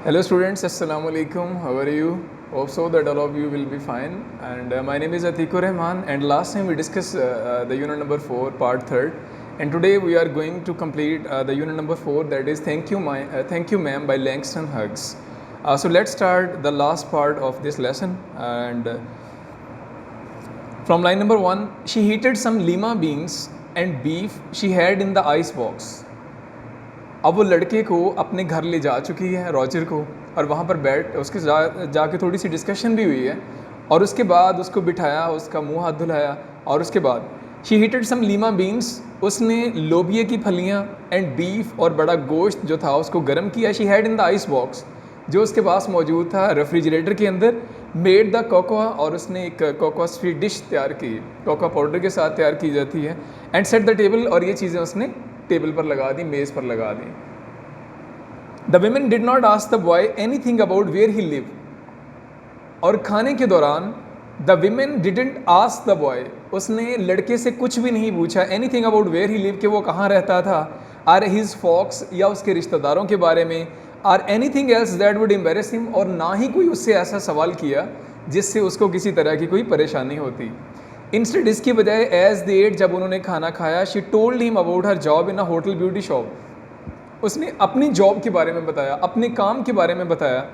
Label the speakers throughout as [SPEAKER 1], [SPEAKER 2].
[SPEAKER 1] Hello students, Assalamu alaikum. How are you? Hope so that all of you will be fine. And my name is Atikur Rahman. And last time we discussed the unit number 4, part 3rd. And today we are going to complete the unit number 4, that is Thank You Ma'am by Langston Hughes. So let's start the last part of this lesson. And from line number 1, she heated some lima beans and beef she had in the ice box. अब वो लड़के को अपने घर ले जा चुकी है, रॉजर को, और वहाँ पर बैठ उसके जाके थोड़ी सी डिस्कशन भी हुई है। और उसके बाद उसको बिठाया, उसका मुंह हाथ धुलाया, और उसके बाद she heated some lima beans, उसने लोबिया की फलियाँ एंड बीफ और बड़ा गोश्त जो था उसको गर्म किया। She had in the ice box, जो उसके पास मौजूद था रेफ्रिजरेटर के अंदर। मेड द कोकोआ, और उसने एक कोकोआ स्वीट डिश तैयार की, कोकोआ पाउडर के साथ तैयार की जाती है। एंड सेट द टेबल, और ये चीज़ें उसने टेबल पर लगा दी, मेज़ पर लगा दी। The women did not ask the boy anything about where he live, और खाने के दौरान the women didn't ask the boy, उसने लड़के से कुछ भी नहीं पूछा anything about where he live, कि वो कहाँ रहता था, आर हिज फॉक्स, या उसके रिश्तेदारों के बारे में, are anything else that would embarrass him, और ना ही कोई उससे ऐसा सवाल किया जिससे उसको किसी तरह की कोई परेशानी होती। इंस्टेड, इसकी बजाय, एज दे एट, जब उन्होंने खाना खाया, she told him about her job in a hotel beauty shop, उसने अपनी जॉब के बारे में बताया, अपने काम के बारे में बताया,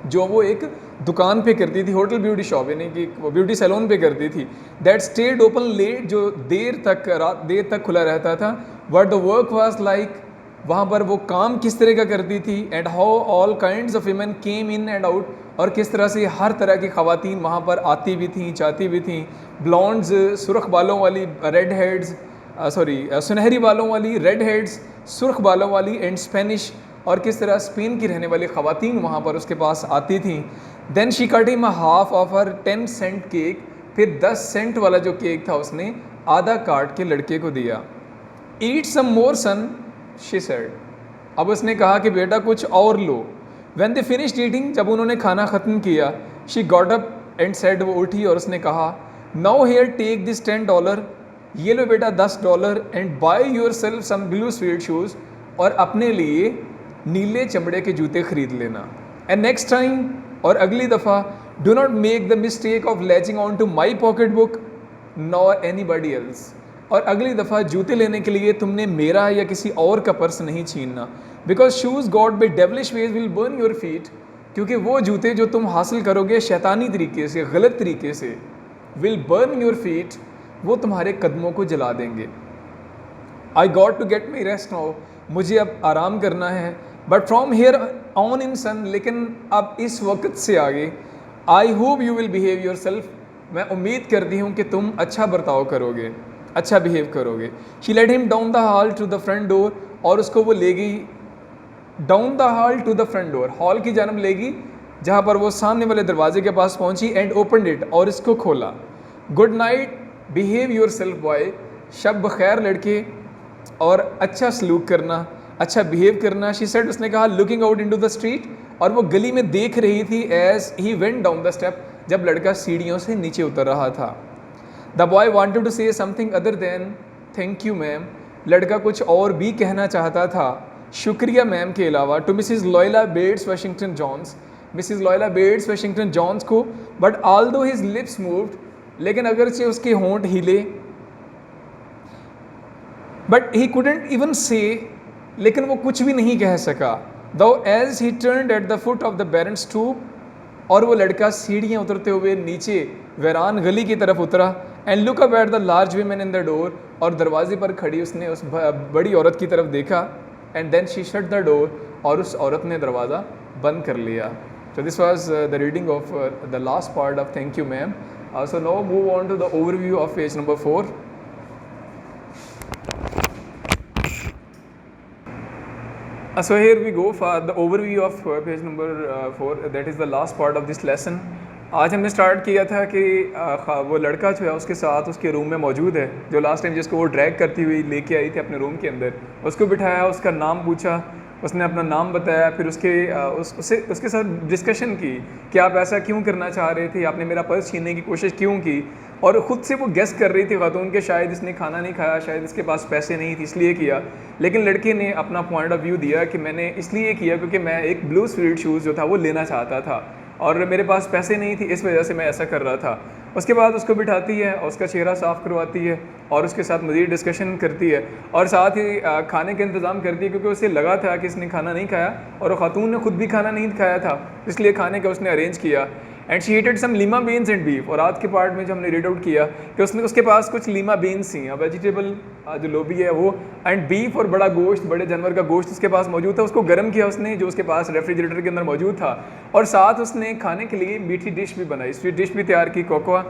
[SPEAKER 1] जो वो एक दुकान पे करती थी, होटल ब्यूटी शॉप, यानी कि वो ब्यूटी सैलून पे करती थी। दैट स्टेड ओपन लेट, जो रात देर तक खुला रहता था। What the work was like, वहाँ पर वो काम किस तरह का करती थी। And how all kinds of women came in and out, और किस तरह से हर तरह की ख़वातीन वहाँ पर आती भी थीं, जाती भी थीं। ब्लॉन्ड्स, सुर्ख बालों वाली, रेड हेड्स, सुनहरी बालों वाली, रेड हेड्स, सुर्ख बालों वाली, एंड स्पेनिश, और किस तरह स्पेन की रहने वाली ख़वातीन वहाँ पर उसके पास आती थीं। Then she cut him half of her 10 cent cake, फिर 10 सेंट वाला जो केक था उसने आधा काट के लड़के को दिया। ईट सम मोर सन, शी सेड, अब उसने कहा कि बेटा कुछ और लो। व्हेन दे फिनिश्ड ईटिंग, जब उन्होंने खाना ख़त्म किया, she got up and said, वो उठी और उसने कहा, नाउ हियर टेक दिस $10, ये लो बेटा $10, and buy yourself some blue suede shoes, और अपने लिए नीले चमड़े के जूते खरीद लेना। एंड नेक्स्ट टाइम, और अगली दफ़ा, do not make the mistake of latching on to my pocket book nor anybody else, और अगली दफ़ा जूते लेने के लिए तुमने मेरा या किसी और का पर्स नहीं छीनना। Because shoes got by devilish ways will burn your feet, क्योंकि वो जूते जो तुम हासिल करोगे शैतानी तरीके से, गलत तरीके से, विल बर्न योर फीट, वो तुम्हारे कदमों को जला देंगे। I got to get my rest now, मुझे अब आराम करना है। But from here on in son, लेकिन अब इस वक्त से आगे, I hope you will behave yourself, मैं उम्मीद करती हूँ कि तुम अच्छा बर्ताव करोगे, अच्छा बिहेव करोगे। She led him down the hall to the front door, और उसको वो ले गई down the hall to the front door, hall की जानब ले गई जहाँ पर वो सामने वाले दरवाजे के पास पहुँची। एंड ओपनड इट, और इसको खोला। Good night, behave yourself boy, शब खैर लड़के, और अच्छा सलूक करना, अच्छा बिहेव करना। शी सेड, उसने कहा, looking out into the street, और वो गली में देख रही थी, as he went down the step, जब लड़का सीढ़ियों से नीचे उतर रहा था। The boy wanted to say something other than thank you ma'am, लड़का कुछ और भी कहना चाहता था शुक्रिया मैम के अलावा, to Mrs Luella Bates Washington Jones, Mrs Luella Bates Washington Jones को। But although his lips moved, लेकिन अगरचे उसके होंठ हिले, बट ही कुडंट इवन से, लेकिन वो कुछ भी नहीं कह सका। Though as he turned at the foot of the barren stoop, और वो लड़का सीढ़ियाँ उतरते हुए नीचे वैरान गली की तरफ उतरा। And look up at the large women in the door, और दरवाजे पर खड़ी उसने उस बड़ी औरत की तरफ देखा। And then she shut the door, और उस औरत ने दरवाज़ा बंद कर लिया। So this was the reading of the last part of Thank You Ma'am. So now move on to the overview of page number 4. So here we go for the overview of page number 4. That is the last part of this lesson. आज हमने start किया था कि वो लड़का जो है उसके साथ उसके रूम में मौजूद है, जो लास्ट टाइम जिसको वो ड्रैग करती हुई लेके आई थी अपने रूम के अंदर। उसको बिठाया, उसका नाम पूछा, उसने अपना नाम बताया, फिर उसके साथ डिस्कशन की कि आप ऐसा क्यों करना चाह रहे थे, आपने मेरा पर्स छीनने की कोशिश क्यों की। और ख़ुद से वो गेस कर रही थी खातून के शायद इसने खाना नहीं खाया, शायद इसके पास पैसे नहीं थे इसलिए किया। लेकिन लड़के ने अपना पॉइंट ऑफ व्यू दिया कि मैंने इसलिए किया क्योंकि मैं एक ब्लू स्वीड शूज़ जो था वो लेना चाहता था और मेरे पास पैसे नहीं थी, इस वजह से मैं ऐसा कर रहा था। उसके बाद उसको बिठाती है और उसका चेहरा साफ़ करवाती है और उसके साथ मज़ीद डिस्कशन करती है और साथ ही खाने का इंतज़ाम करती है, क्योंकि उसे लगा था कि इसने खाना नहीं खाया और खातून ने खुद भी खाना नहीं खाया था, इसलिए खाने का उसने अरेंज किया। And she heated some lima beans and beef. और आज के पार्ट में जो हमने रीड आउट किया कि उसके पास कुछ लीमा बीन्स थी, वेजिटेबल जो लोबी है वो, एंड बीफ और बड़ा गोश्त, बड़े जानवर का गोश्त उसके पास मौजूद था। उसको गर्म किया उसने जो उसके पास रेफ्रिजरेटर के अंदर मौजूद था, और साथ उसने खाने के लिए मीठी डिश भी बनाई, स्वीट डिश भी तैयार की, कोकोआ।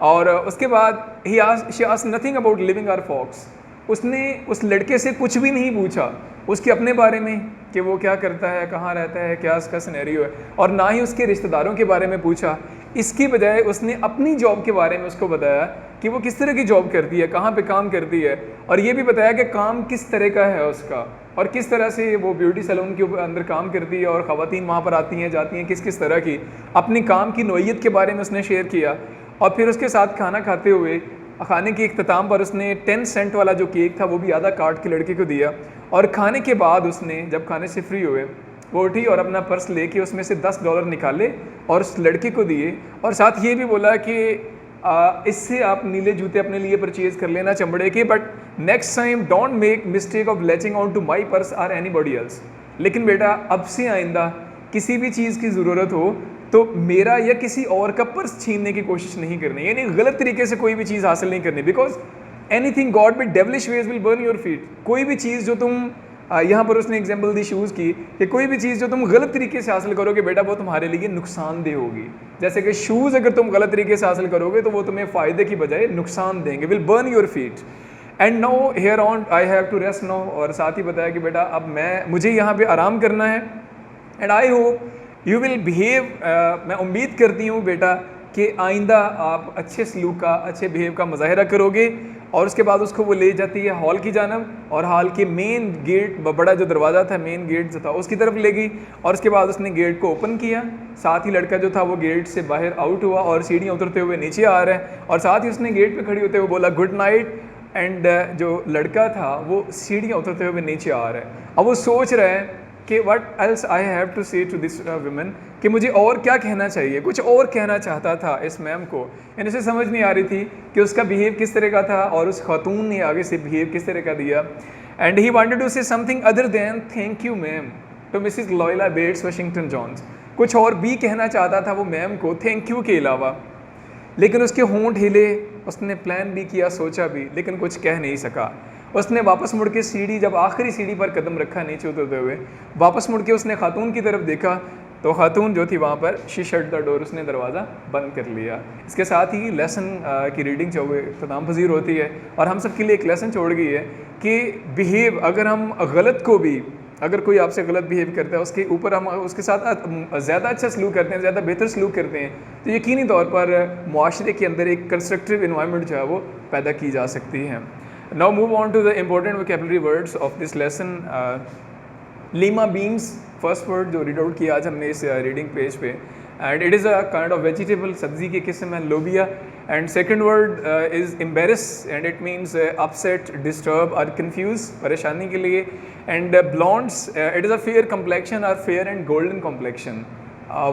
[SPEAKER 1] और उसके बाद she asked nothing about living our folks. उसने उस लड़के से कुछ भी नहीं पूछा उसके अपने बारे में कि वो क्या करता है, कहाँ रहता है, क्या उसका सिनेरियो है, और ना ही उसके रिश्तेदारों के बारे में पूछा। इसकी बजाय उसने अपनी जॉब के बारे में उसको बताया कि वो किस तरह की जॉब करती है, कहाँ पे काम करती है, और ये भी बताया कि काम किस तरह का है उसका और किस तरह से वो ब्यूटी सैलून के अंदर काम करती है और ख़वातीन वहाँ पर आती हैं जाती हैं किस किस तरह की। अपनी काम की नोयत के बारे में उसने शेयर किया। और फिर उसके साथ खाना खाते हुए खाने के इख्तिताम पर उसने 10 सेंट वाला जो केक था वो भी आधा काट के लड़के को दिया। और खाने के बाद उसने जब खाने से फ्री हुए वो उठी और अपना पर्स लेके उसमें से $10 निकाले और उस लड़के को दिए, और साथ ये भी बोला कि इससे आप नीले जूते अपने लिए परचेज़ कर लेना चमड़े के, but next time don't make mistake of latching on to my purse or anybody else. लेकिन बेटा अब से आइंदा किसी भी चीज़ की ज़रूरत हो तो मेरा या किसी और का पर्स छीनने की कोशिश नहीं करनी, यानी गलत तरीके से कोई भी चीज़ हासिल नहीं करनी, because anything God with devilish ways will burn your feet. कोई भी चीज़ जो तुम यहाँ पर उसने एग्जांपल दी शूज़ की कि कोई भी चीज़ जो तुम गलत तरीके से हासिल करोगे बेटा वो तुम्हारे लिए नुकसानदेह होगी। जैसे कि शूज़ अगर तुम गलत तरीके से हासिल करोगे तो वो तुम्हें फ़ायदे की बजाय नुकसान देंगे, will burn your feet. And no hair on I have to rest no. और साथ ही बताया कि बेटा अब मुझे यहाँ पे आराम करना है। And I hope you will behave, मैं उम्मीद करती हूँ बेटा कि आइंदा आप अच्छे सलूक का, अच्छे बिहेव का मुजाहरा करोगे। और उसके बाद उसको वो ले जाती है हॉल की जानब और हॉल के मेन गेट, बड़ा जो दरवाज़ा था, मेन गेट जो था उसकी तरफ ले गई, और उसके बाद उसने गेट को ओपन किया। साथ ही लड़का जो था वो गेट से बाहर आउट हुआ और सीढ़ियाँ उतरते हुए नीचे आ रहा है, और साथ ही उसने गेट पे खड़ी होते हुए बोला गुड नाइट। एंड जो लड़का था वो सीढ़ियाँ उतरते हुए नीचे आ रहा है। अब वो सोच रहा है कि what else I have to say to this women, कि मुझे और क्या कहना चाहिए, कुछ और कहना चाहता था इस मैम को। यानी उसे समझ नहीं आ रही थी कि उसका बिहेव किस तरह का था और उस खातून ने आगे से बिहेव किस तरह का दिया। And he wanted to say something other than thank you ma'am to Mrs Luella Bates Washington Jones. कुछ और भी कहना चाहता था वो मैम को थैंक यू के अलावा, लेकिन उसके होंठ हिले, उसने प्लान भी किया, सोचा भी, लेकिन कुछ कह नहीं सका। उसने वापस मुड़ के सीढ़ी, जब आखिरी सीढ़ी पर कदम रखा नीचे उतरते हुए, वापस मुड़ के उसने खातून की तरफ देखा तो खातून जो थी वहाँ पर शी शट द डोर, उसने दरवाज़ा बंद कर लिया। इसके साथ ही लेसन की रीडिंग जो है इख्तिताम पजीर होती है और हम सब के लिए एक लेसन छोड़ गई है कि बिहेव, अगर हम गलत को भी, अगर कोई आपसे गलत बिहेव करता है उसके ऊपर हम उसके साथ ज़्यादा अच्छा सलूक करते हैं, ज़्यादा बेहतर सलूक करते हैं, तो यकीनी तौर पर मुआशरे के अंदर एक कंस्ट्रक्टिव इन्वायरमेंट जो है वो पैदा की जा सकती है। Now move on to the important vocabulary words of this lesson. Lima beans, first word जो read out किया आज हमने इस reading page पे, and it is a kind of vegetable, सब्जी की किस्म है, लोबिया. And second word is embarrass, and it means upset, disturb or confuse, परेशानी के लिए. And blondes, it is a fair complexion or fair and golden complexion.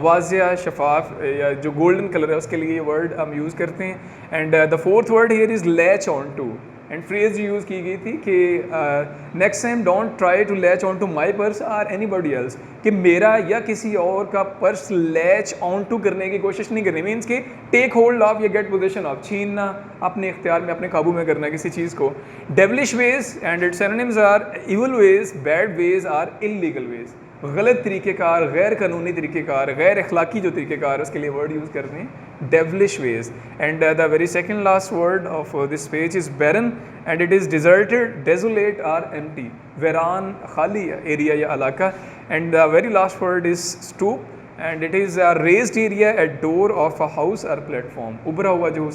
[SPEAKER 1] वाजिया, शफाफ या जो गोल्डन कलर है उसके लिए ये वर्ड हम यूज़ करते हैं. And the fourth word here is latch on to, and phrase use की गई थी कि next time don't try to latch on to my purse or anybody else, कि मेरा या किसी और का पर्स लैच ऑन टू करने की कोशिश नहीं करनी, मीन्स कि टेक होल्ड ऑफ या गेट पोजीशन ऑफ, छीनना, अपने इख्तियार में, अपने काबू में करना किसी चीज़ को. Devilish ways and its synonyms are evil ways, bad ways or illegal ways, गलत तरीक़ेकार, गैर कानूनी तरीक़ेकार, गैर अखलाकी जो तरीक़ेकार, उसके लिए वर्ड यूज़ करते हैं devilish ways. And the very second last word of this page is barren, and it is deserted, desolate or empty, वैरान, खाली एरिया या इलाका. And the very last word is stoop, and it is a raised area at door of a house और platform, उभरा हुआ जो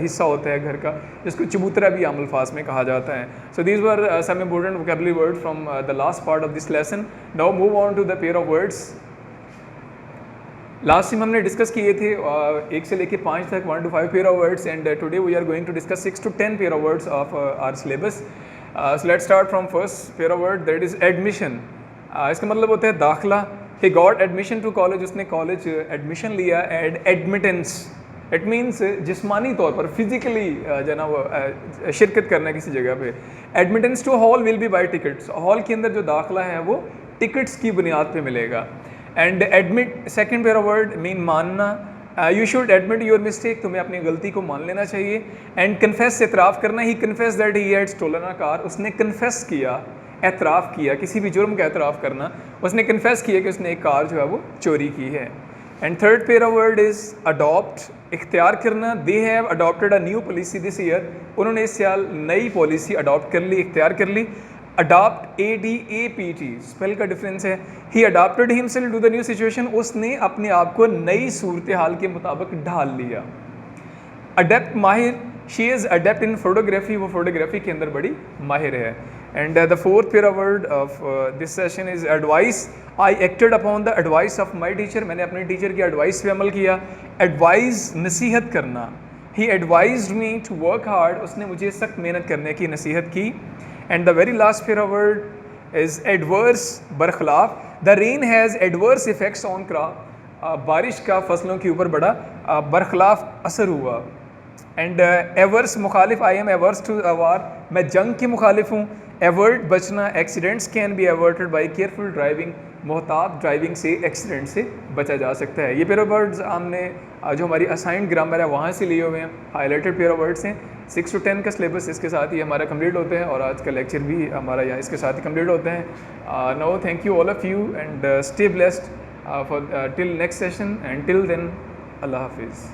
[SPEAKER 1] हिस्सा होता है घर का, जिसको चबूतरा भी आम अल्फाज में कहा जाता है. So these were some important vocabulary word from the last part of this lesson. Now move on to the pair of words. Last time हमने डिस्कस किए थे 1 से लेके 5 तक 1 to 5 pair of words, and today we are going to discuss 6 to 10 pair of words of our syllabus. So let's start from first pair of word, that is admission. इसका मतलब होता है दाखला. He got admission to college, उसने college admission लिया. And admittance, it means जिस्मानी तौर पर फिजिकली जो ना वो शिरकत करना है किसी जगह पे. Admittance to hall will be by tickets, hall के अंदर जो दाखला है वो टिकट्स की बुनियाद पे मिलेगा. And admit, second pair of word mean मानना. You should admit your mistake, तुम्हें अपनी गलती को मान लेना चाहिए. एंड कन्फेस, एतराफ़ करना. He confess that he had stolen a car, उसने कन्फेस किया, एतराफ़ किया, किसी भी जुर्म का एतराफ़ करना. उसने कन्फेस किया कि उसने एक कार जो है वो चोरी की है. And third pair of word is adopt, इख्तियार करना. They have adopted a new policy this year, उन्होंने इस साल नई पॉलिसी अडॉप्ट कर ली, इख्तियार कर ली. अडॉप्ट, ADAPT, स्पेल का डिफरेंस है. He adopted himself to the new situation, उसने अपने आप को नई सूरत हाल के मुताबिक ढाल लिया. अडेप्ट, माहिर. She is adapt in photography, वो फोटोग्राफी के अंदर बड़ी माहिर है. And the fourth pair of word of this session is advice. I acted upon the advice of my teacher, मैंने अपने टीचर की एडवाइस पे अमल किया. एडवाइस, नसीहत करना. He advised me to work hard, उसने मुझे सख्त मेहनत करने की नसीहत की. And the very last pair of word is adverse, बरखलाफ. The rain has adverse effects on crop. बारिश का फसलों के ऊपर बड़ा बरखलाफ असर हुआ. एंड एवर्स, मुखालिफ. I am averse to war, मैं जंग के मुखालिफ हूँ. एवर्ट, बचना. Accidents can be averted by careful driving, मोहतात ड्राइविंग से एक्सीडेंट से बचा जा सकता है. ये पेयर ऑफ वर्ड्स हमने जो हमारी असाइंड ग्रामर है वहाँ से लिए हुए हैं, हाईलाइटेड पेयर ऑफ वर्ड्स हैं. 6 to 10 का सिलेबस इसके साथ ही हमारा कंप्लीट होते हैं, और आज का लेक्चर भी हमारा यहाँ इसके साथ ही कंप्लीट होते हैं. No, thank you all of you, and stay blessed for till next session, and till then अल्लाह हाफिज़.